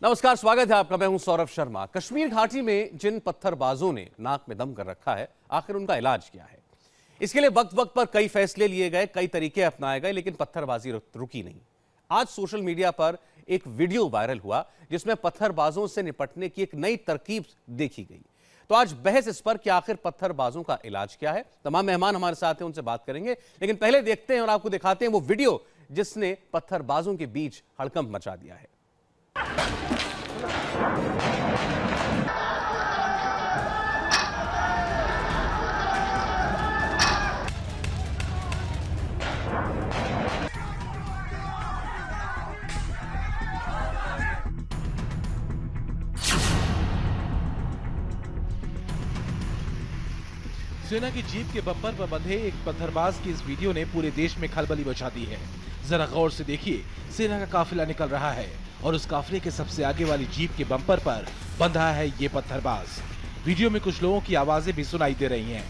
नमस्कार, स्वागत है आपका। मैं हूं सौरभ शर्मा। कश्मीर घाटी में जिन पत्थरबाजों ने नाक में दम कर रखा है, आखिर उनका इलाज क्या है? इसके लिए वक्त वक्त पर कई फैसले लिए गए, कई तरीके अपनाए गए, लेकिन पत्थरबाजी रुकी नहीं। आज सोशल मीडिया पर एक वीडियो वायरल हुआ जिसमें पत्थरबाजों से निपटने की एक नई तरकीब देखी गई। तो आज बहस इस पर कि आखिर पत्थरबाजों का इलाज क्या है। तमाम मेहमान हमारे साथ हैं, उनसे बात करेंगे, लेकिन पहले देखते हैं और आपको दिखाते हैं वो वीडियो जिसने पत्थरबाजों के बीच हड़कंप मचा दिया है। सेना की जीप के बम्पर पर बंधे एक पत्थरबाज की इस वीडियो ने पूरे देश में खलबली मचा दी है। जरा गौर से देखिए, सेना का काफिला निकल रहा है और उस काफिले के सबसे आगे वाली जीप के बम्पर पर बंधा है ये पत्थरबाज। वीडियो में कुछ लोगों की आवाजें भी सुनाई दे रही हैं।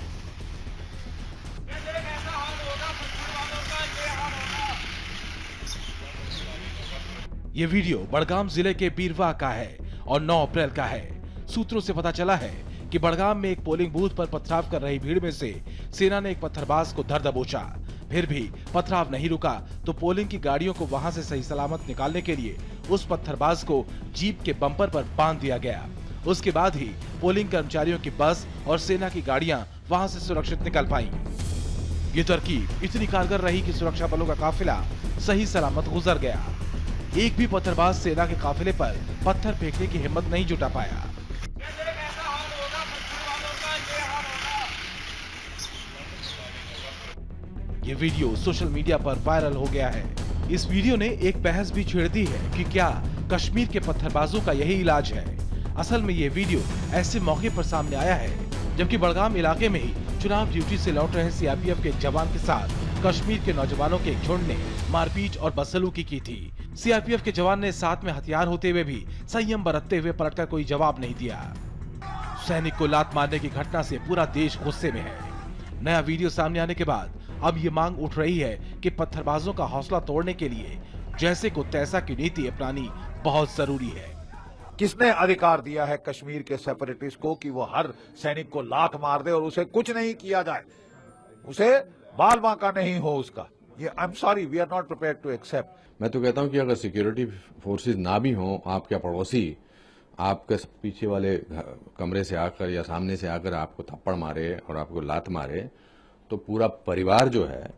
ये वीडियो बड़गाम जिले के पीरवा का है और 9 अप्रैल का है। सूत्रों से पता चला है कि बड़गाम में एक पोलिंग बूथ पर पथराव कर रही भीड़ में से सेना ने एक पत्थरबाज को धर दबोचा। फिर भी पथराव नहीं रुका तो पोलिंग की गाड़ियों को वहां से सही सलामत निकालने के लिए उस पत्थरबाज को जीप के बम्पर पर बांध दिया गया। उसके बाद ही पोलिंग कर्मचारियों की बस और सेना की गाड़ियां वहां से सुरक्षित निकल पाई। ये तरकीब इतनी कारगर रही कि सुरक्षा बलों का काफिला सही सलामत गुजर गया। एक भी पत्थरबाज सेना के काफिले पर पत्थर फेंकने की हिम्मत नहीं जुटा पाया। ये वीडियो सोशल मीडिया पर वायरल हो गया है। इस वीडियो ने एक बहस भी छेड़ दी है कि क्या कश्मीर के पत्थरबाजों का यही इलाज है। असल में ये वीडियो ऐसे मौके पर सामने आया है जबकि बड़गाम इलाके में ही चुनाव ड्यूटी से लौट रहे सीआरपीएफ के जवान के साथ कश्मीर के नौजवानों के एक झुंड ने मारपीट और बदसलूकी की थी। सीआरपीएफ के जवान ने साथ में हथियार होते हुए भी संयम बरतते हुए पलटकर कोई जवाब नहीं दिया। सैनिक को लात मारने की घटना से पूरा देश गुस्से में है। नया वीडियो सामने आने के बाद अब ये मांग उठ रही है कि पत्थरबाजों का हौसला तोड़ने के लिए जैसे को तैसा की नीति अपनानी बहुत जरूरी है। किसने अधिकार दिया है कश्मीर के सेपरेटिस्ट को कि वो हर सैनिक को लात मार दे और उसे कुछ नहीं किया जाए, उसे बाल बांका नहीं हो उसका? ये I am sorry, we are not prepared to accept. मैं तो कहता हूं कि अगर सिक्योरिटी फोर्सेस ना भी हों, आपके पड़ोसी आपके पीछे वाले कमरे से आकर या सामने से आकर आपको थप्पड़ मारे और आपको लात मारे तो पूरा परिवार जो है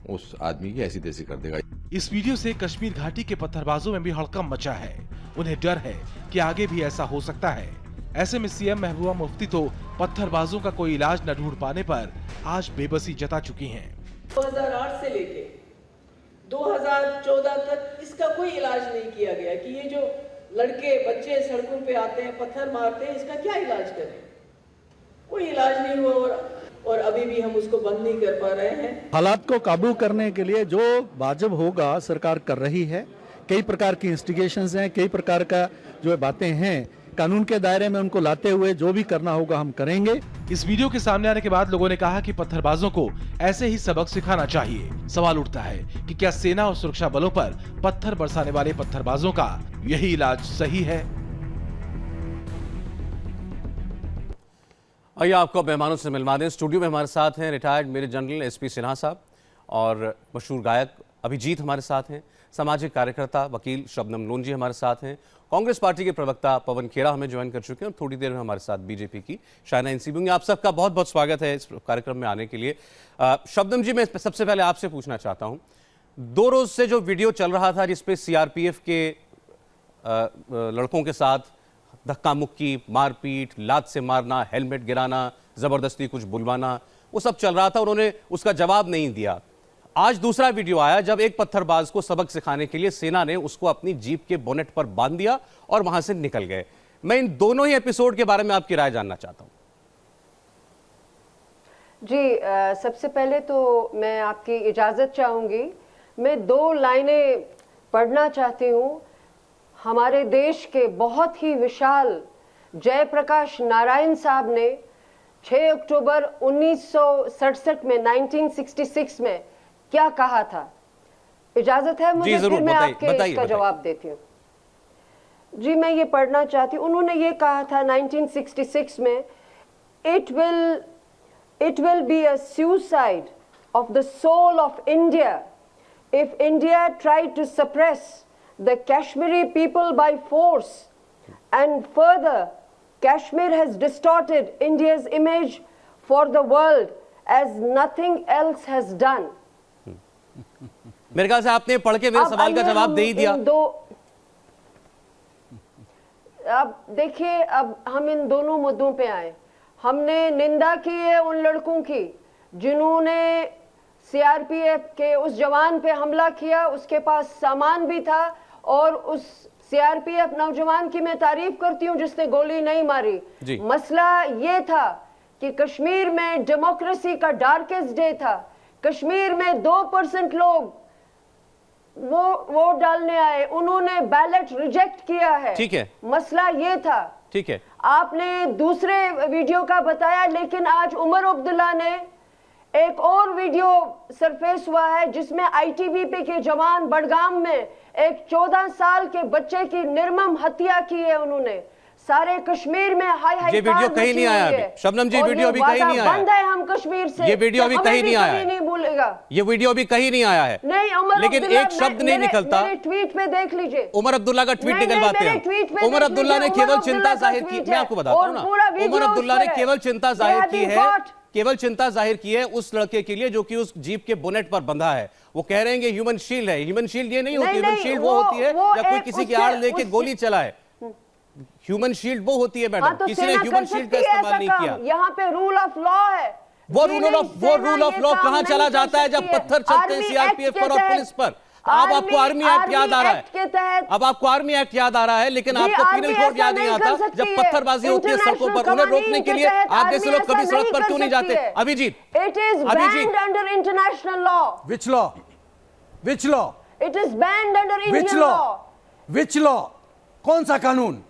उस आदमी की ऐसी तैसी कर देगा। इस वीडियो से कश्मीर घाटी के पत्थरबाजों में भी हड़कंप मचा है। उन्हें डर है कि आगे भी ऐसा हो सकता है। ऐसे में सीएम महबूबा मुफ्ती तो पत्थरबाजों का कोई इलाज न ढूंढ पाने पर आज बेबसी जता चुकी हैं। 2008 से लेके 2014 तक इसका कोई इलाज नहीं किया गया कि ये जो लड़के बच्चे सड़कों पे आते हैं पत्थर मारते हैं, इसका क्या इलाज करें? कोई इलाज नहीं हुआ और अभी भी हम उसको बंद नहीं कर पा रहे हैं। हालात को काबू करने के लिए जो वाजिब होगा सरकार कर रही है। कई प्रकार की इंस्टिगेशंस हैं, कई प्रकार का जो बातें हैं, कानून के दायरे में उनको लाते हुए जो भी करना होगा हम करेंगे। इस वीडियो के सामने आने के बाद लोगों ने कहा कि पत्थरबाजों को ऐसे ही सबक सिखाना चाहिए। सवाल उठता है कि क्या सेना और सुरक्षा बलों पर पत्थर बरसाने वाले पत्थरबाजों का यही इलाज सही है? आइए आपको मेहमानों से मिलवा दें। स्टूडियो में हमारे साथ हैं retired major general SP Sinha साहब और मशहूर गायक अभिजीत हमारे साथ हैं। सामाजिक कार्यकर्ता वकील शबनम लोन जी हमारे साथ हैं। कांग्रेस पार्टी के प्रवक्ता पवन खेड़ा हमें ज्वाइन कर चुके हैं और थोड़ी देर में हमारे साथ बीजेपी की शाइना इंसी होंगी। आप सबका बहुत बहुत स्वागत है इस कार्यक्रम में आने के लिए। शबनम जी, मैं सबसे पहले आपसे पूछना चाहता हूँ, 2 रोज से जो वीडियो चल रहा था जिसपे सीआरपीएफ के लड़कों के साथ धक्का मुक्की, मारपीट, लात से मारना, हेलमेट गिराना, जबरदस्ती कुछ बुलवाना, वो सब चल रहा था, उन्होंने उसका जवाब नहीं दिया। आज दूसरा वीडियो आया जब एक पत्थरबाज को सबक सिखाने के लिए सेना ने उसको अपनी जीप के बोनेट पर बांध दिया और वहां से निकल गए। मैं इन दोनों ही एपिसोड के बारे में आपकी राय जानना चाहता हूं। जी, सबसे पहले तो मैं आपकी इजाजत चाहूंगी। मैं 2 लाइनें पढ़ना चाहती हूं। हमारे देश के बहुत ही विशाल जयप्रकाश नारायण साहब ने 6 अक्टूबर 1967 में 1966 में क्या कहा था? इजाजत है मुझे? फिर मैं आपके इसका जवाब देती हूँ। जी मैं ये पढ़ना चाहती हूँ। उन्होंने ये कहा था 1966 में, it will be a suicide of the soul of India if India tried to suppress the Kashmiri people by force, and further Kashmir has distorted India's image for the world as nothing else has done. मेरे ख्याल से आपने पढ़ के मेरे सवाल का जवाब दे ही दिया। अब देखिए, अब हम इन दोनों मुद्दों पे आए। हमने निंदा की है उन लड़कों की जिन्होंने सीआरपीएफ के उस जवान पे हमला किया, उसके पास सामान भी था, और उस सीआरपीएफ नौजवान की मैं तारीफ करती हूँ जिसने गोली नहीं मारी। मसला ये था कि कश्मीर में डेमोक्रेसी का डार्केस्ट डे था। कश्मीर में 2% लोग वो वोट डालने आए, उन्होंने बैलेट रिजेक्ट किया है। ठीक है, मसला ये था। ठीक है, आपने दूसरे वीडियो का बताया, लेकिन आज उमर अब्दुल्ला ने एक और वीडियो सरफेस हुआ है जिसमें आईटीबीपी के जवान बडगाम में एक 14 साल के बच्चे की निर्मम हत्या की है उन्होंने। सारे कश्मीर में हाई हाई ये वीडियो कहीं नहीं आया अभी। शबनम जी, वीडियो अभी कहीं नहीं आया। बंद है हम कश्मीर से। ये वीडियो अभी कहीं नहीं आया है। नहीं भूलेगा। ये वीडियो अभी कहीं नहीं आया है। नहीं, उमर लेकिन एक शब्द नहीं निकलता। मेरे ट्वीट पे देख लीजिए। उमर अब्दुल्ला का ट्वीट निकलवाते हैं। उमर अब्दुल्ला ने केवल चिंता जाहिर की, मैं आपको बताता हूँ ना, उमर अब्दुल्ला ने केवल चिंता जाहिर की है, केवल चिंता जाहिर की है उस लड़के के लिए जो कि उस जीप के बोनेट पर बंधा है। वो कह रहे हैं कि ह्यूमन शील्ड है। ह्यूमन शील्ड ये नहीं होती। ह्यूमन शील्ड वो होती है जब कोई किसी की आड़ लेके गोली चलाए। ह्यूमन शील्ड वो होती है मैडम। तो किसी ने ह्यूमन शील्ड का इस्तेमाल नहीं किया। यहाँ पे रूल ऑफ लॉ है। वो रूल ऑफ लॉ कहाँ चला जाता है जब पत्थर चलते हैं सीआरपीएफ पर और पुलिस पर। अब आपको आर्मी एक्ट याद आ रहा है। अब आपको आर्मी एक्ट याद आ रहा है, लेकिन आपको पीनल कोड याद नहीं आता। जब पत्थरबाजी होती है सड़कों पर, उन्हें रोकने के लिए आप जैसे लोग कभी सड़क पर क्यों नहीं जाते? Abhijit, it is banned under international law. Which law? Which law? It is banned under Indian law. Which law? कौन सा कानून?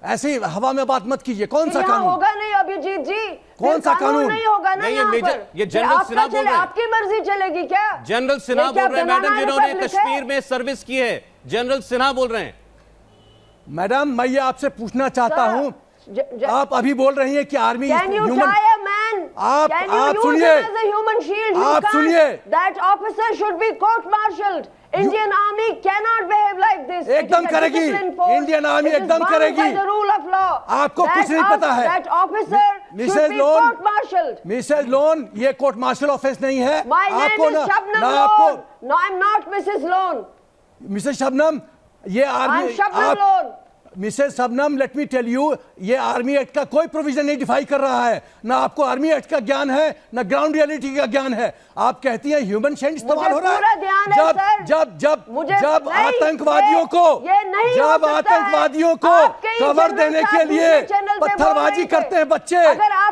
ऐसी हवा में बात मत कीजिए। कौन सा कानून? होगा नहीं अभिजीत जी। कौन सा कानून? नहीं होगा ना। ये जनरल सिन्हा बोल रहे हैं। आपकी मर्जी चलेगी क्या? जनरल सिन्हा बोल रहे हैं मैडम, जिन्होंने कश्मीर में सर्विस की है। जनरल सिन्हा बोल रहे हैं। मैडम, मैं ये आपसे पूछना चाहता हूं, आप अभी बोल रही हैं कि आर्मी ह्यूमन। आप सुनिए, आप सुनिए। That officer should be court martialled. Indian army cannot behave like this. एकदम करेगी। इंडियन आर्मी एकदम करेगी। Rule of law. आपको कुछ नहीं पता है। That officer Mrs Lone, Mrs Lone, ये कोर्ट मार्शल ऑफिस नहीं है। आपको ना आपको। No, I am not Mrs Lone. Mrs Shabnam, ये army Mrs Shabnam, let me tell you, ये आर्मी एक्ट का कोई प्रोविजन नहीं डिफाई कर रहा है। ना आपको आर्मी एक्ट का ज्ञान है, ना ग्राउंड रियलिटी का ज्ञान है। आप कहती हैं ह्यूमन शेल्ड इस्तेमाल हो रहा है। जब आतंकवादियों को कवर देने के लिए पत्थरबाजी करते हैं बच्चे,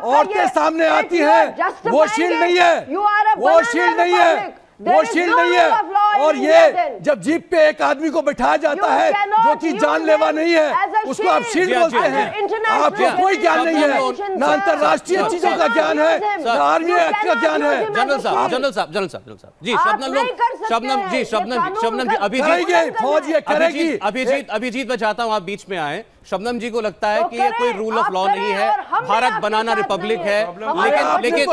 औरतें सामने आती हैं, वो शील्ड नहीं है। वो शील्ड नहीं है। वो शील्ड नहीं है। और ये जब जीप पे एक आदमी को बिठाया जाता है जो कि जानलेवा नहीं है, उसको आप शील्ड बोलते हैं। आपको कोई ज्ञान नहीं है, ना अंतरराष्ट्रीय चीजों का ज्ञान है, ना आर्मी एक्ट का ज्ञान है। जनरल साहब जी, शबनम जी, अभिजीत मैं चाहता हूँ आप बीच में आए। शबनम जी को लगता है कि ये कोई रूल ऑफ लॉ नहीं है, भारत बनाना रिपब्लिक है। लेकिन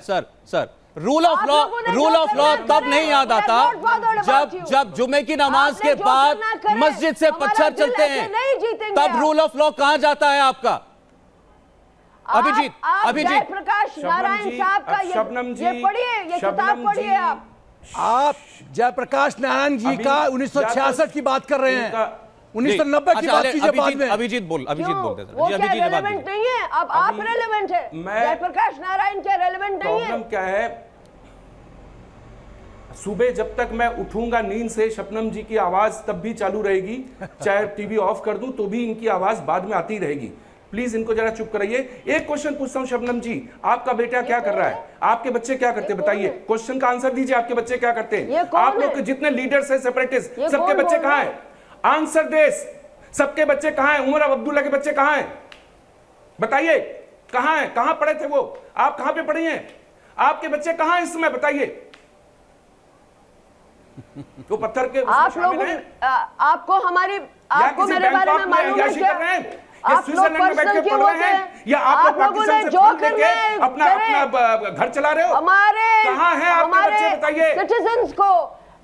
सर, रूल ऑफ लॉ तब नहीं याद आता जब जुमे की नमाज के बाद मस्जिद से पत्थर चलते हैं, तब रूल ऑफ लॉ कहां जाता है आपका? अभिजीत प्रकाश नारायण साहब का ये पढ़िए, ये किताब पढ़िए। आप जयप्रकाश नारायण जी का 1966 की बात कर रहे हैं। 1990 की बात कीजिए बाद में। अभिजीत बोलते थे। वो क्या रेलेवेंट नहीं है? अब आप रेलेवेंट है। जयप्रकाश नारायण क्या रेलेवेंट नहीं है? प्रॉब्लम क्या है, सुबह जब तक मैं उठूंगा नींद से, शबनम जी की आवाज तब भी चालू रहेगी, चाहे टीवी ऑफ कर दूं तो भी इनकी आवाज बाद में आती रहेगी। प्लीज इनको जरा चुप कराइए। एक क्वेश्चन पूछता हूं शबनम जी, आपका बेटा क्या कर रहा है? आपके बच्चे क्या करते हैं? बताइए, क्वेश्चन का आंसर दीजिए। आपके बच्चे क्या करते हैं? आप लोग के जितने लीडर्स हैं, सेपरेटिस्ट, सबके बच्चे कहां हैं? आंसर दे। सबके बच्चे कहां हैं? उमर अब्दुल्ला के बच्चे कहां हैं? बताइए, कहां हैं? कहां पढ़े थे वो? आप कहां पे पढ़ी हैं? आपके बच्चे कहां हैं इस समय? बताइए। वो पत्थर के आप लोग आपको हमारी आपको मेरे बारे में मालूम है क्या? आप लोग पर्सनल क्यों होते हैं? या आप लोगों ने जो करना है अपना घर चला रहे हो? हमारे सिटीजन्स को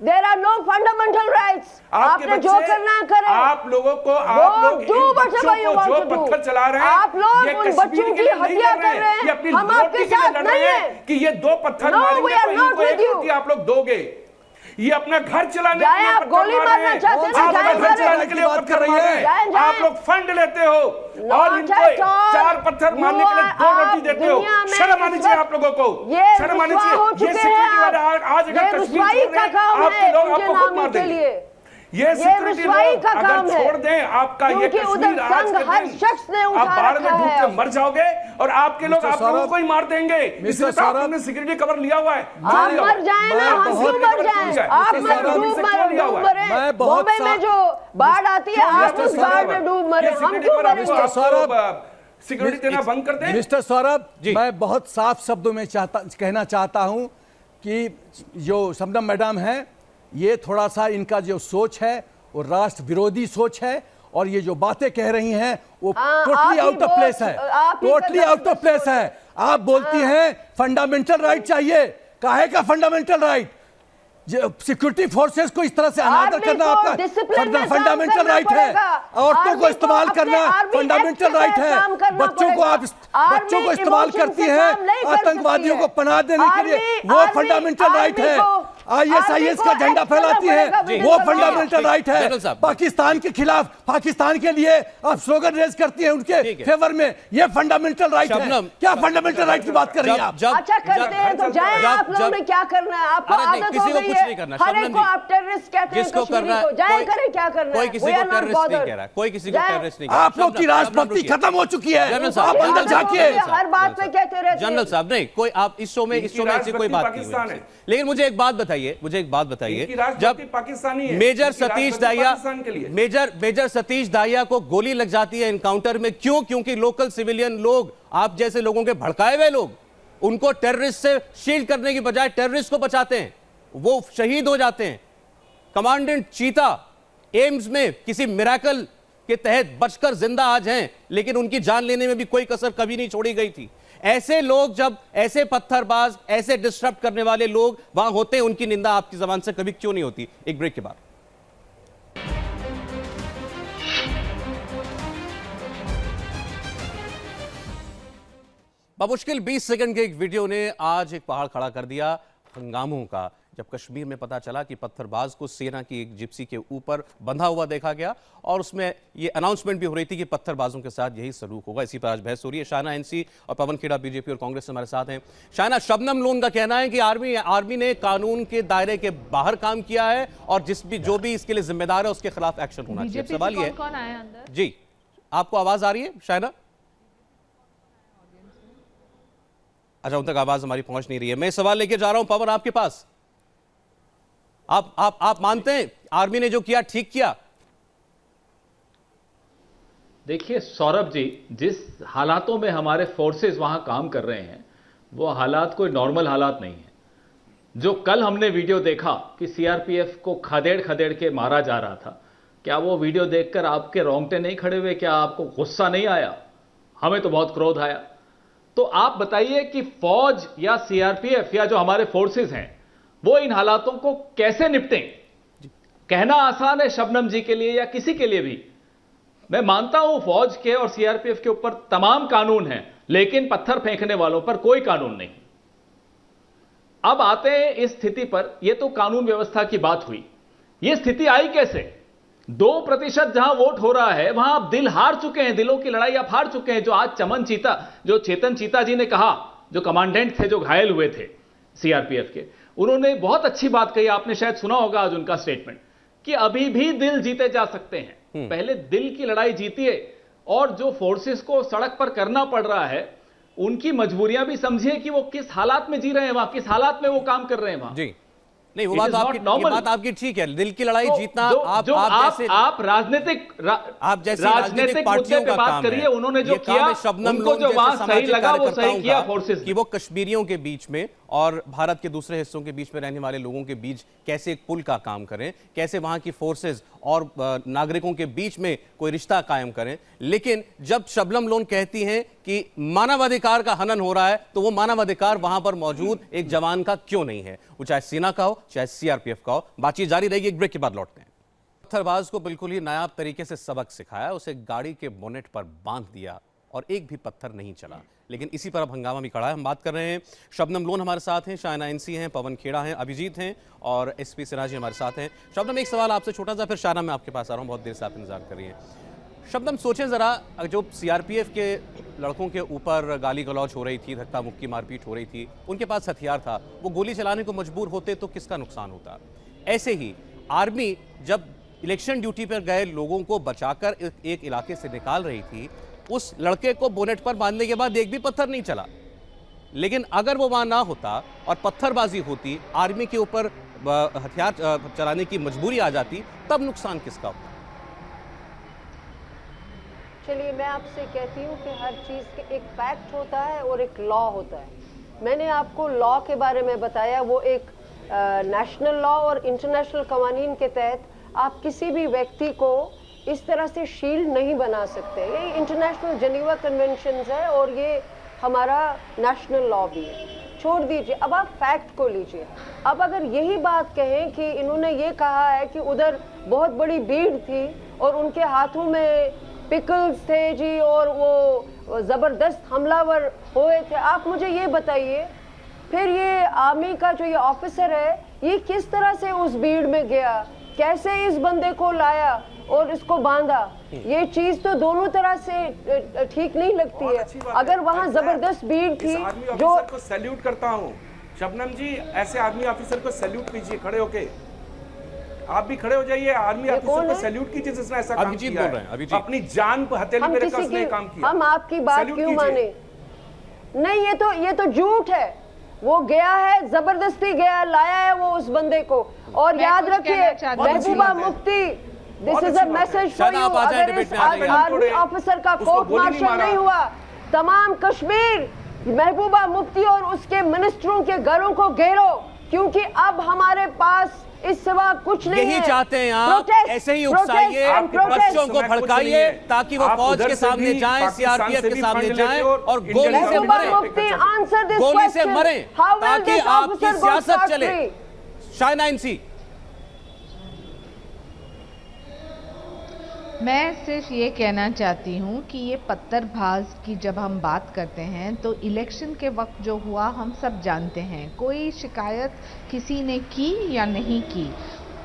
there are no fundamental rights. आपने जो करना करें। आप लोगों को आप लोग जो पत्थर चला रहे हैं, आप लोग उन बच्चों की हत्या कर रहे हैं। हम आपके साथ नहीं है कि ये दो पत्थर मारेंगे तो इनको एक रोटी आप लोग दोगे। ये अपना घर चलाने के लिए आप गोली मारना चाहते हैं, आप घर चलाने के लिए पत्थर रही है। आप लोग फंड लेते हो और इनको 4 पत्थर मारने के लिए 2 रोटी देते हो। शर्म आनी चाहिए आप लोगों को, शर्म आनी चाहिए। ये सिक्योरिटी वाले आज अगर कश्मीर छोड़ रहे हैं, आपके लोग आपको खुद मार देंगे। ये सिक्योरिटी लोग अगर छोड़ दें आपका ये कश्मीर आज के दिन आप बाढ़ में डूब के मर जाओगे और आपके लोग आप लोगों को ही मार देंगे। इसलिए तो आपने सिक्योरिटी कवर लिया हुआ है। आप मर जाए ना, हम क्यों मर जाए? आप डूब मरे। बॉम्बे में जो बाढ़ आती है आप उस बाढ़ में डूब मरे, हम क्यों मरे? सिक्योरिटी देना बंद कर दें। मिस्टर सौरभ, मैं बहुत साफ शब्दों में कहना चाहता हूं कि जो शबनम मैडम है, ये थोड़ा सा इनका जो सोच है वो राष्ट्र विरोधी सोच है और ये जो बातें कह रही हैं वो टोटली आउट ऑफ प्लेस है, टोटली आउट ऑफ प्लेस है। आप बोलती हैं फंडामेंटल राइट चाहिए, काहे का फंडामेंटल राइट? सिक्योरिटी फोर्सेस को इस तरह से अनादर करना आपका फंडामेंटल राइट है। औरतों को इस्तेमाल करना फंडामेंटल राइट है। बच्चों को इस्तेमाल करती हैं आतंकवादियों को पनाह देने के लिए, वो फंडामेंटल राइट है। ISIS का झंडा फैलाती है, वो फंडामेंटल राइट है। पाकिस्तान के खिलाफ, पाकिस्तान के लिए आप स्लोगन रेज करती हैं उनके फेवर में, ये फंडामेंटल राइट है। क्या फंडामेंटल राइट की बात कर रही हैं आप? अच्छा करते हैं तो जाएं, आप लोगों ने क्या करना है? आपको आदत हो गई है, हर एक को आप टेररिस्ट कहते हैं, कश्मीरी को जाएं करें, क्या करना है? कोई किसी को टेररिस्ट नहीं कह रहा, कोई किसी को टेररिस्ट नहीं कह रहा। आप लोग की राष्ट्रभक्ति खत्म हो चुकी है, आप अंदर झांकिए। हर बात पे कहते रहते हैं। जनरल साहब नहीं, कोई आप इस शो में ऐसी कोई बात नहीं है। लेकिन मुझे एक बात बताइए, जब पाकिस्तानी मेजर सतीश दाहिया को गोली लग जाती है एनकाउंटर में, क्यों? क्योंकि लोकल सिविलियन लोग, आप जैसे लोगों के भड़काए हुए लोग, उनको टेररिस्ट से शील्ड करने की बजाय टेररिस्ट को बचाते हैं, वो शहीद हो जाते हैं। कमांडेंट चीता एम्स में किसी मिरेकल के तहत बचकर जिंदा आज हैं, लेकिन उनकी जान लेने में भी कोई कसर कभी नहीं छोड़ी गई थी। ऐसे लोग, जब ऐसे पत्थरबाज, ऐसे डिस्टर्ब करने वाले लोग वहां होते हैं, उनकी निंदा आपकी जबान से कभी क्यों नहीं होती? एक ब्रेक के बाद। बमुश्किल 20 सेकंड के एक वीडियो ने आज एक पहाड़ खड़ा कर दिया हंगामों का, जब कश्मीर में पता चला कि पत्थरबाज को सेना की एक जिप्सी के ऊपर बंधा हुआ देखा गया और उसमें ये अनाउंसमेंट भी हो रही थी कि पत्थरबाजों के साथ यही सलूक होगा। इसी पर आज बहस हो रही है। शाहना एनसी और पवन खेड़ा बीजेपी और कांग्रेस हमारे साथ हैं। शाहना, शबनम लोन का कहना है कि आर्मी ने कानून के दायरे के बाहर काम किया है और जो भी इसके लिए जिम्मेदार है उसके खिलाफ एक्शन होना चाहिए। सवाल ये है जी, आपको आवाज आ रही है शाहना? अच्छा, उन तक आवाज हमारी पहुंच नहीं रही है। मैं सवाल लेके जा रहा हूं पवन आपके पास। आप मानते हैं आर्मी ने जो किया ठीक किया? देखिए सौरभ जी, जिस हालातों में हमारे फोर्सेस वहां काम कर रहे हैं वो हालात कोई नॉर्मल हालात नहीं है। जो कल हमने वीडियो देखा कि सीआरपीएफ को खदेड़ खदेड़ के मारा जा रहा था, क्या वो वीडियो देखकर आपके रोंगटे नहीं खड़े हुए? क्या आपको गुस्सा नहीं आया? हमें तो बहुत क्रोध आया। तो आप बताइए कि फौज या सीआरपीएफ या जो हमारे फोर्सेस हैं वो इन हालातों को कैसे निपटें? कहना आसान है शबनम जी के लिए या किसी के लिए भी। मैं मानता हूं फौज के और सीआरपीएफ के ऊपर तमाम कानून हैं, लेकिन पत्थर फेंकने वालों पर कोई कानून नहीं। अब आते हैं इस स्थिति पर। यह तो कानून व्यवस्था की बात हुई। यह स्थिति आई कैसे? 2% जहां वोट हो रहा है वहां आप दिल हार चुके हैं, दिलों की लड़ाई आप हार चुके हैं। जो आज चेतन चीता जी ने कहा, जो कमांडेंट थे जो घायल हुए थे सीआरपीएफ के, उन्होंने बहुत अच्छी बात कही। आपने शायद सुना होगा आज उनका स्टेटमेंट कि अभी भी दिल जीते जा सकते हैं। पहले दिल की लड़ाई जीतिए और जो फोर्सेस को सड़क पर करना पड़ रहा है उनकी मजबूरियां भी समझिए कि वो किस हालात में जी रहे हैं, वहां किस हालात में वो काम कर रहे हैं वहां। जी नहीं, वो बात आपकी ठीक है, दिल की लड़ाई जीतना आप राजनीतिक पार्टियों का बात करिए। उन्होंने जो किया, शबनम उनको जो वहां सही लगा वो सही किया फोर्सेस कि वो कश्मीरियों के बीच में और भारत के दूसरे हिस्सों के बीच में रहने वाले लोगों के बीच कैसे एक पुल का काम करें, कैसे वहाँ की फोर्सेज और नागरिकों के बीच में कोई रिश्ता कायम करें। लेकिन जब शबनम लोन कहती हैं कि मानवाधिकार का हनन हो रहा है, तो वो मानवाधिकार वहां पर मौजूद एक जवान का क्यों नहीं है, वो चाहे सेना का हो चाहे सीआरपीएफ का हो। बातचीत जारी रहेगी, एक ब्रेक के बाद लौटते हैं। पत्थरबाज को बिल्कुल ही नायाब तरीके से सबक सिखाया, उसे गाड़ी के बोनेट पर बांध दिया और एक भी पत्थर नहीं चला। लेकिन इसी पर अब हंगामा भी खड़ा है। हम बात कर रहे हैं, शबनम लोन हमारे साथ हैं, शायना एनसी हैं, पवन खेड़ा हैं, अभिजीत हैं और एसपी सिन्हा जी हमारे साथ हैं। शबनम, एक सवाल आपसे छोटा सा, फिर शायना मैं आपके पास आ रहा हूं, बहुत देर से आप इंतजार कर रही हैं। शबनम, सोचें जरा, जो सीआरपीएफ के लड़कों के ऊपर गाली गलौज हो रही थी, धक्का मुक्की मारपीट हो रही थी, उनके पास हथियार था, वो गोली चलाने को मजबूर होते तो किसका नुकसान होता? ऐसे ही आर्मी जब इलेक्शन ड्यूटी पर गए लोगों को बचाकर एक इलाके से निकाल रही थी, उस लड़के को बोनेट पर बांधने के बाद एक भी पत्थर नहीं चला। लेकिन अगर वो वहां ना होता और पत्थरबाजी होती, आर्मी के ऊपर हथियार चलाने की मजबूरी आ जाती, तब नुकसान किसका होता? चलिए, मैं आपसे कहती हूँ कि हर चीज़ के एक फैक्ट होता है और एक लॉ होता है। मैंने आपको लॉ के बारे में बताया, वो एक नेशनल लॉ और इंटरनेशनल कवानीन के तहत आप किसी भी व्यक्ति को इस तरह से शील्ड नहीं बना सकते। ये इंटरनेशनल जेनीवा कन्वेंशंस है और ये हमारा नेशनल लॉ भी है। छोड़ दीजिए, अब आप फैक्ट को लीजिए। अब अगर यही बात कहें कि इन्होंने ये कहा है कि उधर बहुत बड़ी भीड़ थी और उनके हाथों में पिकल्स थे जी और वो ज़बरदस्त हमलावर हुए थे, आप मुझे ये बताइए, फिर ये आर्मी का जो ये ऑफिसर है, ये किस तरह से उस भीड़ में गया, कैसे इस बंदे को लाया और इसको बांधा? ये चीज तो दोनों तरह से ठीक नहीं लगती है। अगर वहाँ जबरदस्त भीड़ थी, जो को सैल्यूट करता हूँ। शबनम जी, ऐसे आर्मी ऑफिसर को सैल्यूट कीजिए, खड़े होके। आप भी खड़े हो जाइए, आर्मी ऑफिसर को सैल्यूट कीजिए जिसने ऐसा काम किया है, अपनी जान को हथेली पे रखकर उसने काम किया। हम आपकी बात क्यों माने? नहीं, ये तो झूठ है। वो गया है, जबरदस्ती गया, लाया है वो उस बंदे को। और याद रखिए, Mehbooba Mufti, this is a message for you. अगर इस आर्मी ऑफिसर का कोर्ट मार्शल नहीं हुआ, तमाम कश्मीर महबूबा मुफ्ती और उसके मिनिस्टरों के घरों को घेरो, क्योंकि अब हमारे पास इस सिवा कुछ नहीं है। यही चाहते हैं आप, ऐसे ही उकसाइए, बच्चों को भड़काइए ताकि वो फौज के सामने जाएं, सीआरपीएफ के सामने जाएं और गोली से मरें, गोली से मरें, ताकि आपकी सियासत चले। शायना एनसी, मैं सिर्फ ये कहना चाहती हूँ कि ये पत्थरबाज की जब हम बात करते हैं तो इलेक्शन के वक्त जो हुआ हम सब जानते हैं। कोई शिकायत किसी ने की या नहीं की,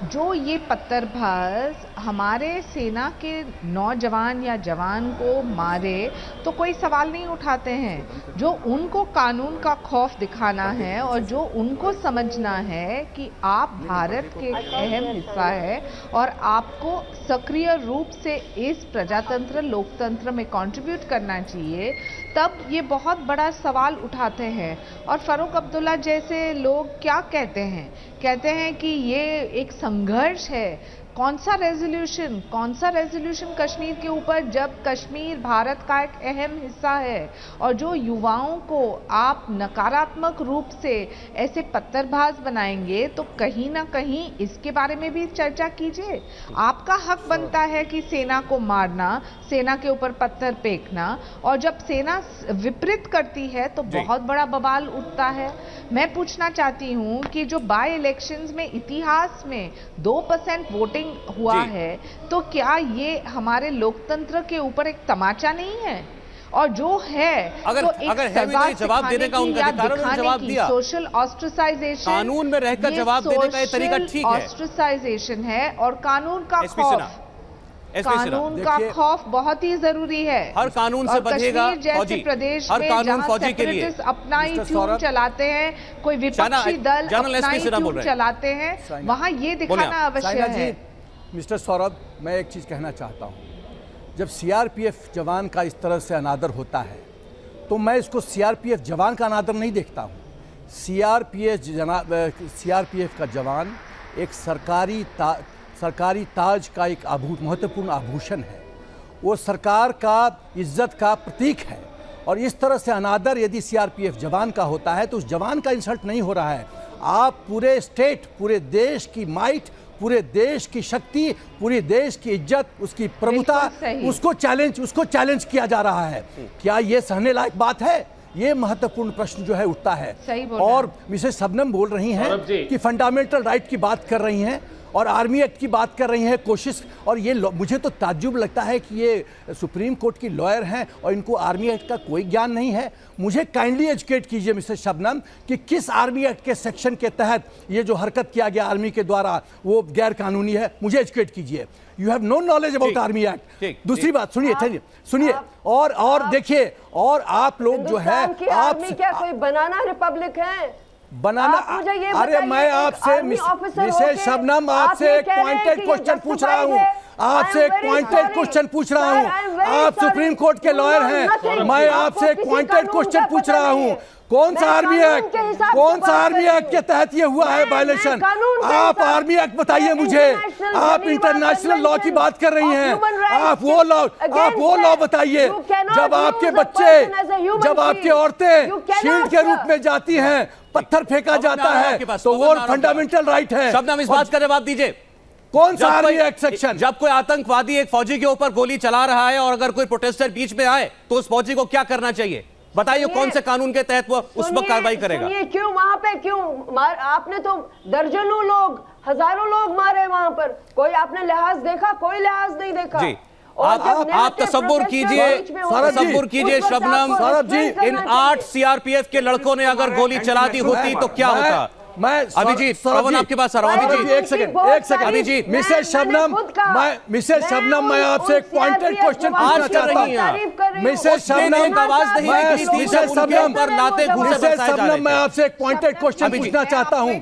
जो ये पत्थरबाज हमारे सेना के नौजवान या जवान को मारे तो कोई सवाल नहीं उठाते हैं। जो उनको कानून का खौफ दिखाना है और जो उनको समझना है कि आप भारत के एक अहम हिस्सा है और आपको सक्रिय रूप से इस प्रजातंत्र लोकतंत्र में कंट्रीब्यूट करना चाहिए, तब ये बहुत बड़ा सवाल उठाते हैं। और फारूक अब्दुल्ला जैसे लोग क्या कहते हैं कि ये एक संघर्ष है। कौन सा रेजोल्यूशन कश्मीर के ऊपर, जब कश्मीर भारत का एक अहम हिस्सा है। और जो युवाओं को आप नकारात्मक रूप से ऐसे पत्थरबाज बनाएंगे तो कहीं ना कहीं इसके बारे में भी चर्चा कीजिए। आपका हक बनता है कि सेना को मारना, सेना के ऊपर पत्थर फेंकना, और जब सेना विपरीत करती है तो बहुत बड़ा बवाल उठता है। मैं पूछना चाहती हूँ कि जो बाय इलेक्शंस में इतिहास में 2% वोटिंग हुआ है, तो क्या ये हमारे लोकतंत्र के ऊपर एक तमाचा नहीं है? और जो है अगर तो एक जवाब देने का उनका अधिकार है, जवाब दिया। सोशल ऑस्ट्रिसाइजेशन, कानून में रहकर जवाब देने का ये तरीका ठीक है। ऑस्ट्रिसाइजेशन है और कानून का खौफ बहुत ही जरूरी है। हर कानून से बचेगा जैसे प्रदेश में जहां फौजी के लिए अपना ही ट्यून चलाते हैं, कोई विपक्षी दल अपना ही ट्यून चलाते हैं, वहां ये दिखाना आवश्यक है। मिस्टर सौरभ, मैं एक चीज़ कहना चाहता हूँ। जब सीआरपीएफ जवान का इस तरह से अनादर होता है तो मैं इसको सीआरपीएफ जवान का अनादर नहीं देखता हूँ। सीआरपीएफ का जवान एक सरकारी ताज का एक महत्वपूर्ण आभूषण है। वो सरकार का इज्जत का प्रतीक है और इस तरह से अनादर यदि सीआरपीएफ जवान का होता है तो उस जवान का इंसल्ट नहीं हो रहा है। आप पूरे स्टेट, पूरे देश की माइट, पूरे देश की शक्ति, पूरे देश की इज्जत, उसकी प्रभुता, उसको चैलेंज किया जा रहा है। क्या ये सहने लायक बात है? ये महत्वपूर्ण प्रश्न जो है उठता है। और मिसेस शबनम बोल रही हैं कि फंडामेंटल राइट की बात कर रही हैं और आर्मी एक्ट की बात कर रही हैं, कोशिश। और ये मुझे तो ताज्जुब लगता है कि ये सुप्रीम कोर्ट की लॉयर हैं और इनको आर्मी एक्ट का कोई ज्ञान नहीं है। मुझे काइंडली एजुकेट कीजिए मिसेस शबनम कि किस आर्मी एक्ट के सेक्शन के तहत ये जो हरकत किया गया आर्मी के द्वारा वो गैर कानूनी है। मुझे एजुकेट कीजिए। You have no knowledge about army act. दूसरी बात सुनिए और देखिए, और आप लोग जो है आप क्या कोई बनाना रिपब्लिक है? बनाना, अरे मैं आपसे मिसेस शबनम आपसे एक पॉइंटेड क्वेश्चन पूछ रहा हूँ, आपसे एक पॉइंटेड क्वेश्चन पूछ रहा हूँ। आप सुप्रीम कोर्ट के लॉयर हैं, मैं आपसे एक पॉइंटेड क्वेश्चन पूछ रहा हूँ। कौन सा आर्मी एक्ट के तहत ये हुआ है वायलेशन? आप आर्मी एक्ट बताइए मुझे। आप इंटरनेशनल लॉ की बात कर रही हैं, आप वो लॉ बताइए। जब आपके बच्चे, जब आपकी औरतें शील्ड के रूप में जाती हैं, पत्थर फेंका जाता है, तो वो फंडामेंटल राइट है। शबनम, इस बात का जवाब दीजिए। कौन सा आर्मी एक्ट सेक्शन? जब कोई आतंकवादी एक फौजी के ऊपर गोली चला रहा है और अगर कोई प्रोटेस्टर बीच में आए तो उस फौजी को क्या करना चाहिए? बताइए कौन से कानून के तहत वो उस वक्त कार्रवाई करेगा? क्यों वहां पे आपने तो दर्जनों लोग, हजारों लोग मारे वहां पर, कोई आपने लिहाज देखा? कोई लिहाज नहीं देखा जी। आप तसव्वुर कीजिए शबनम, इन 8 सीआरपीएफ के लड़कों ने अगर गोली चला दी होती तो क्या होता? अभिजीत, पवन आपके पास आ रहा हूं। अभिजीत, एक सेकंड अभिजीत। मिसेस शबनम, मैं आपसे एक पॉइंटेड क्वेश्चन पूछना चाहता हूं। मिसेस शबनम, मैं आपसे एक पॉइंटेड क्वेश्चन पूछना चाहता हूं।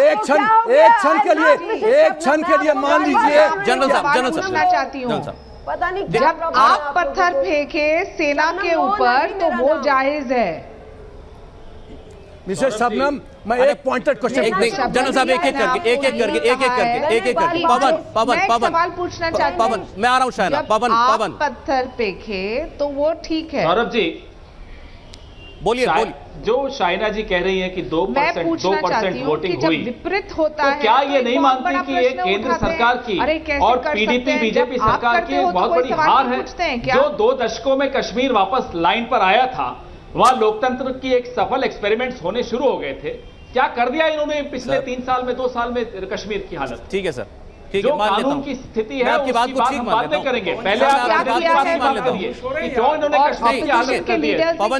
एक क्षण के लिए मान लीजिए। जनरल साहब, पता नहीं जब आप पत्थर फेंके सेना के ऊपर तो वो जायज है। मिसेस शबनम, मैं एक पॉइंटेड क्वेश्चन, जनरल साहब एक एक करके पवन सवाल पूछना चाहती हूं। पवन, मैं आ रहा हूं शायना। पवन पत्थर फेंके तो वो ठीक है। सौरभ जी बोलिए। जो शाइना जी कह रही हैं कि 2% वोटिंग हुई, विपरीत होता है, क्या ये नहीं मानती कि ये केंद्र सरकार की और पीडीपी बीजेपी सरकार की बहुत बड़ी हार है? जो 2 दशकों में कश्मीर वापस लाइन पर आया था, वहां लोकतंत्र की एक सफल एक्सपेरिमेंट्स होने शुरू हो गए थे। क्या कर दिया इन्होंने पिछले 3 साल में, 2 साल में कश्मीर की हालत? ठीक है सर, जो कानून की स्थिति है उसकी बात हम बाद में करेंगे। पहले आप बात करिए कि क्यों इन्होंने कश्मीर की हालत कर दी है। पवन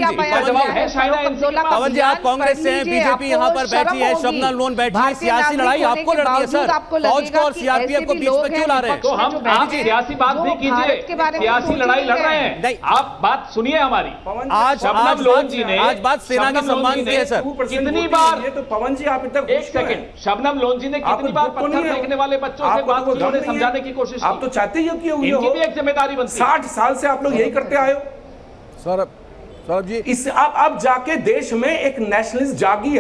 जी, आप कांग्रेस से हैं, बीजेपी यहाँ पर बैठी है, शबनम लोन बैठी है, सियासी लड़ाई आपको लड़नी है सर। फौज को और सीआरपीएफ को बीच में क्यों ला रहे हैं? तो हम सियासी बात नहीं कीजिए, सियासी लड़ाई लड़ रहे हैं। आप बात सुनिए हमारी। शबनम लोन जी ने आज बात सेना के सम्मान की है सर। कितनी बार, तो पवन जी आप इतना, एक सेकंड, शबनम लोन जी ने कितनी बार पत्थर फेंकने वाले बच्चों से बात की, उन्हें समझाने की कोशिश की? आप तो चाहते ही हो कि इनकी भी एक जिम्मेदारी बनती है। 60 साल से आप लोग यही करते आए हो सौरभ जी। इस अब जाके देश में एक नेशनलिस्ट जागी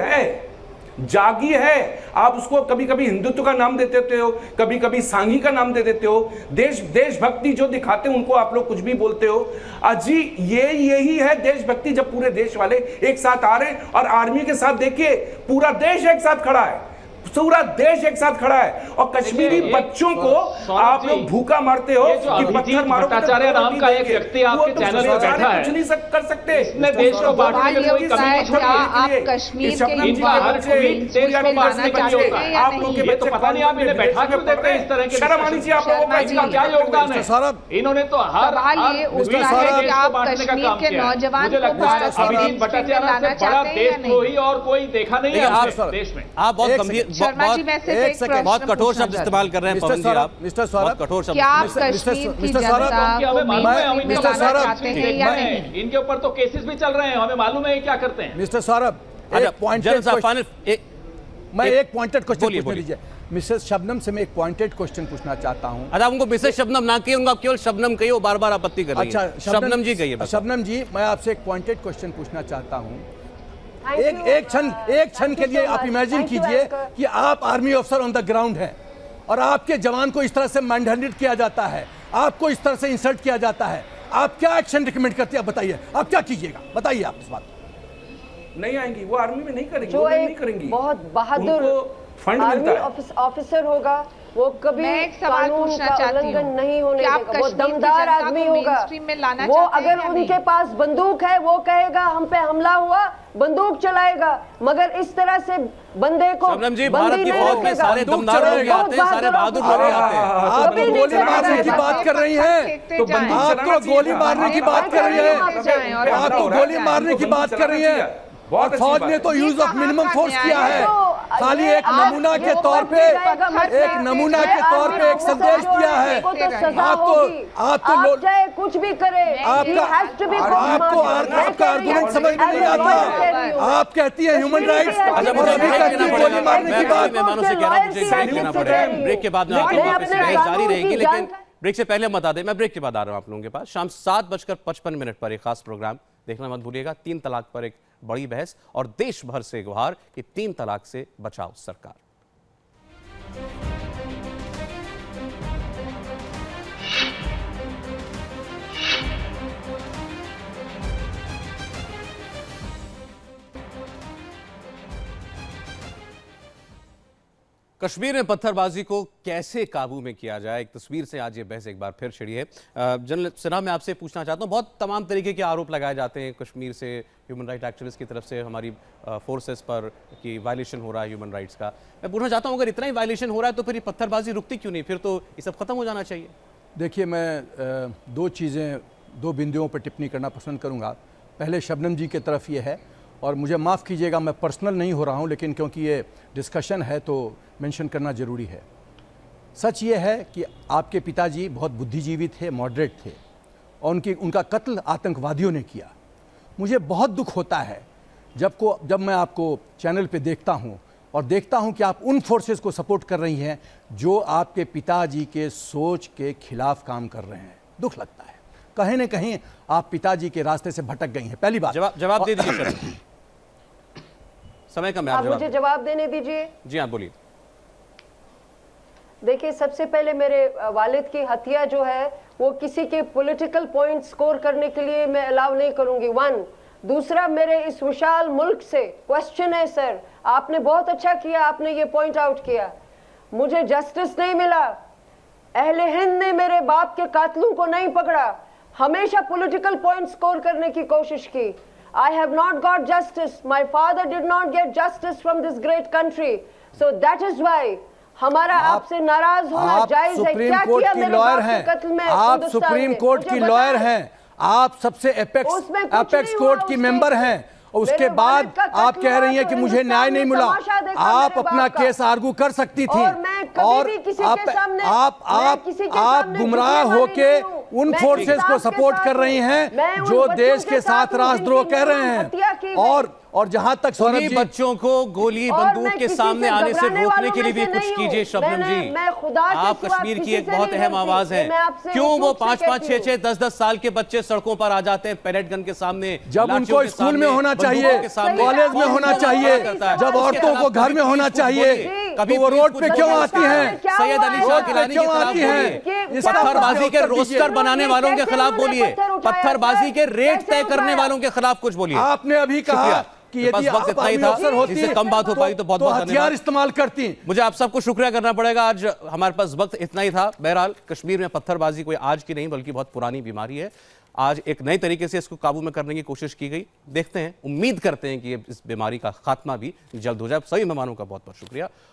है। आप उसको कभी कभी हिंदुत्व का नाम दे देते हो, कभी कभी सांघी का नाम दे देते हो, देशभक्ति जो दिखाते हैं उनको आप लोग कुछ भी बोलते हो। अजी यही है देशभक्ति, जब पूरे देश वाले एक साथ आ रहे हैं। और आर्मी के साथ देखिए, पूरा देश एक साथ खड़ा है, पूरा देश एक साथ खड़ा है। और कश्मीरी बच्चों को आप लोग भूखा मारते हो कि पत्थर मारो। भट्टाचार्य नाम का एक व्यक्ति आपके चैनल पर बैठा है, कुछ नहीं कर सकते। इसने देश को बांटने में कोई कमी छोड़ी है? आप कश्मीर के इनका हर कोई देश को बांटने का नहीं होता है। आप लोग के ये तो पता नहीं आप इन्हें बैठा क्यों देते हैं इस तरह के? शर्म आनी चाहिए आप लोगों को, इसका क्या योगदान है? इन्होंने तो हर बांटने का काम किया। मुझे लगता है अभिजीत भट्टाचार्य से बड़ा देशद्रोही और कोई देखा नहीं है देश में। आप बहुत गंभीर, बहुत कठोर शब्द इस्तेमाल कर रहे हैं पवन जी। आप मिस्टर सौरभ, कठोर शब्द। क्या आप कश्मीर की जनता को मिलाना चाहते हैं या नहीं? इनके ऊपर तो केसेस भी चल रहे हैं, हमें मालूम है क्या करते हैं। मिस्टर सौरभ, मैं एक पॉइंटेड क्वेश्चन पूछने दीजिए। मिसेस शबनम से मैं एक पॉइंटेड क्वेश्चन पूछना चाहता हूं। अच्छा, उनको मिसेस शबनम ना कहिए, उनको केवल शबनम कहिए, वो बार-बार आपत्ति कर रही है। अच्छा, शबनम जी कहिए। शबनम जी, मैं आपसे एक पॉइंटेड क्वेश्चन पूछना चाहता हूं। एक क्षण के लिए आप इमेजिन कीजिए कि आप army officer on the ground हैं और आपके जवान को इस तरह से मैनहैंडल किया जाता है, आपको इस तरह से इंसल्ट किया जाता है। आप क्या एक्शन रिकमेंड करते हैं? आप बताइए, आप क्या कीजिएगा, बताइए आप इस बात को। नहीं आएंगी, वो आर्मी में नहीं करेंगी, जो वो नहीं एक करेंगी। बहुत बहादुर उनको फंड आर्मी मिलता है। ऑफिसर होगा, वो कभी मैं एक सवाल कानून पूछना का चाहती उल्लंघन हूँ नहीं होने कि आप देगा। वो कश्मीर की दमदार जनता आदमी को होगा। मेनस्ट्रीम में लाना वो चाहते हैं अगर या उनके नहीं? पास बंदूक है, वो कहेगा हम पे हमला हुआ, बंदूक चलाएगा, मगर इस तरह से बंदे को शबनम जी, बंदी भारत की नहीं फौज में रखेगा। सारे दमदार लोग आते हैं, सारे बहादुर लोग आते हैं। आप तो गोली मारने की बात कर रही हैं, तो बंदूक आप चलाना तो गोली चाहिए। मारने की बात कर रही हैं, आप तो गोली मारने की बात कर रही हैं। और फौज ने तो यूज ऑफ मिनिमम फोर्स किया है, खाली एक नमूना के तौर पे, एक नमूना के तौर पे एक संदेश दिया है। आप चाहे कुछ भी करे, आपका आर्गुमेंट समझ में नहीं आता। आप कहती है ह्यूमन राइट्स, और अभी कहती है गोली मारने की बात। मेहमानों से कह रहा हूं मुझे ब्रेक लेना पड़ेगा, ब्रेक के बाद में आके वापस बहस जारी रहेगी, लेकिन ब्रेक से पहले बता दें, मैं ब्रेक के बाद आ रहा हूं आप लोगों के पास। शाम 7:55 पर एक खास प्रोग्राम देखना मत भूलिएगा। 3 तलाक पर एक बड़ी बहस और देश भर से गुहार कि 3 तलाक से बचाओ सरकार। कश्मीर में पत्थरबाजी को कैसे काबू में किया जाए, एक तस्वीर से आज ये बहस एक बार फिर छिड़ी है। जनरल सिन्हा, मैं आपसे पूछना चाहता हूँ, बहुत तमाम तरीके के आरोप लगाए जाते हैं कश्मीर से, ह्यूमन राइट एक्टिविस्ट की तरफ से हमारी फोर्सेस पर कि वायलेशन हो रहा है ह्यूमन राइट्स का। मैं पूछना चाहता हूँ, अगर इतना ही वायलेशन हो रहा है तो फिर ये पत्थरबाजी रुकती क्यों नहीं? फिर तो ये सब खत्म हो जाना चाहिए। देखिए, मैं दो बिंदुओं पर टिप्पणी करना पसंद करूंगा। पहले शबनम जी की तरफ ये है, और मुझे माफ़ कीजिएगा, मैं पर्सनल नहीं हो रहा हूं, लेकिन क्योंकि ये डिस्कशन है तो मेंशन करना ज़रूरी है। सच ये है कि आपके पिताजी बहुत बुद्धिजीवी थे, मॉडरेट थे, और उनका कत्ल आतंकवादियों ने किया। मुझे बहुत दुख होता है जब मैं आपको चैनल पे देखता हूं और देखता हूं कि आप उन फोर्सेस को सपोर्ट कर रही हैं जो आपके पिताजी के सोच के खिलाफ काम कर रहे हैं। दुख लगता है, कहीं न कहीं आप पिताजी के रास्ते से भटक गई हैं। पहली बात, जवाब दे दीजिए सर, समय कम है, आप मुझे जवाब देने दीजिए। जी हाँ, बोलिए। देखिए, सबसे पहले मेरे वालिद की हत्या जो है वो किसी के पॉलिटिकल पॉइंट स्कोर करने के लिए मैं अलाउ नहीं करूंगी, 1। दूसरा, मेरे इस विशाल मुल्क से क्वेश्चन है सर, आपने बहुत अच्छा किया, आपने ये पॉइंट आउट किया, मुझे जस्टिस नहीं मिला। अहले हिंद ने मेरे बाप के कातलों को नहीं पकड़ा, हमेशा पॉलिटिकल पॉइंट स्कोर करने की कोशिश की। I have not got justice. My father did not get justice from this great country. So that is why हमारा आपसे नाराज होना जायज है। सुप्रीम कोर्ट की लॉयर हैं, आप सुप्रीम कोर्ट की लॉयर हैं, आप सबसे एपेक्स कोर्ट की मेंबर हैं, और उसके बाद आप कह रही हैं कि मुझे न्याय नहीं मिला। आप अपना केस आर्गू कर सकती थी, और आप गुमराह होके उन फोर्सेस को सपोर्ट कर रही हैं जो देश के साथ राष्ट्रद्रोह कह रहे हैं। और जहां तक सौरभ जी, बच्चों को गोली बंदूक के सामने आने से रोकने के लिए भी कुछ कीजिए। शबनम जी, आप कश्मीर की एक बहुत अहम आवाज है, क्यों वो 5-5, 6-6, 10-10 साल के बच्चे सड़कों पर आ जाते हैं पैलेट गन के सामने? जब उनको स्कूल में होना चाहिए, कॉलेज में होना चाहिए, जब औरतों को घर में होना चाहिए, कभी वो रोड पे क्यों आती हैं? सैयद अली शाह गिलानी के खिलाफ बोलिए, पत्थरबाजी के रोस्टर बनाने वालों के खिलाफ बोलिए, पत्थरबाजी के रेट तय करने वालों के खिलाफ कुछ बोलिए। आपने अभी कहा कि यदि वक्त इतना ही था, इससे कम बात हो पाई तो बहुत बहुत हथियार इस्तेमाल करती। मुझे आप सबको शुक्रिया करना पड़ेगा, आज हमारे पास वक्त इतना ही था। बहरहाल, कश्मीर में पत्थरबाजी कोई आज की नहीं बल्कि बहुत पुरानी बीमारी है। आज एक नए तरीके से इसको काबू में करने की कोशिश की गई। देखते हैं, उम्मीद करते हैं कि इस बीमारी का खात्मा भी जल्द हो जाए। सभी मेहमानों का बहुत बहुत शुक्रिया।